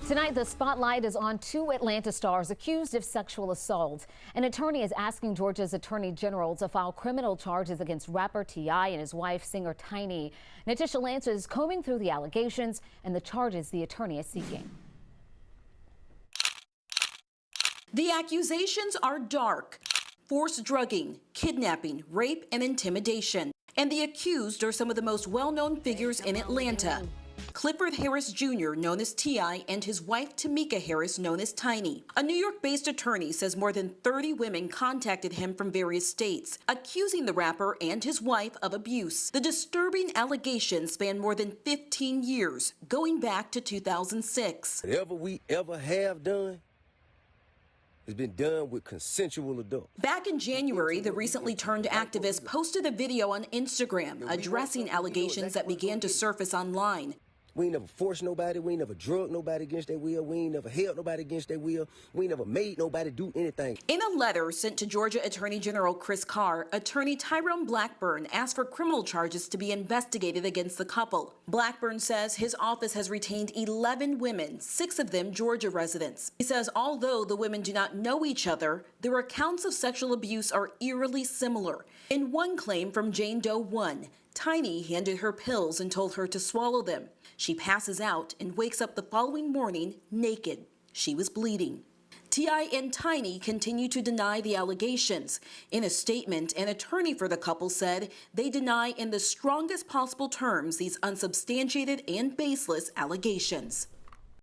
Tonight, the spotlight is on two Atlanta stars accused of sexual assault. An attorney is asking Georgia's Attorney General to file criminal charges against rapper T.I. and his wife, singer Tiny. Natisha Lance is combing through the allegations and the charges the attorney is seeking. The accusations are dark: forced drugging, kidnapping, rape, and intimidation. And the accused are some of the most well-known figures in Atlanta. Clifford Harris Jr., known as T.I., and his wife Tamika Harris, known as Tiny. A New York-based attorney says more than 30 women contacted him from various states, accusing the rapper and his wife of abuse. The disturbing allegations span more than 15 years, going back to 2006. Whatever we ever have done has been done with consensual adults. Back in January, the recently turned activist posted a video on Instagram addressing allegations that began to surface online. We ain't never forced nobody. We ain't never drugged nobody against their will. We ain't never held nobody against their will. We ain't never made nobody do anything. In a letter sent to Georgia Attorney General Chris Carr, attorney Tyrone Blackburn asked for criminal charges to be investigated against the couple. Blackburn says his office has retained 11 women, 6 of them Georgia residents. He says although the women do not know each other, their accounts of sexual abuse are eerily similar. In one claim from Jane Doe 1, Tiny handed her pills and told her to swallow them. She passes out and wakes up the following morning naked. She was bleeding. T.I. and Tiny continue to deny the allegations. In a statement, an attorney for the couple said they deny in the strongest possible terms these unsubstantiated and baseless allegations.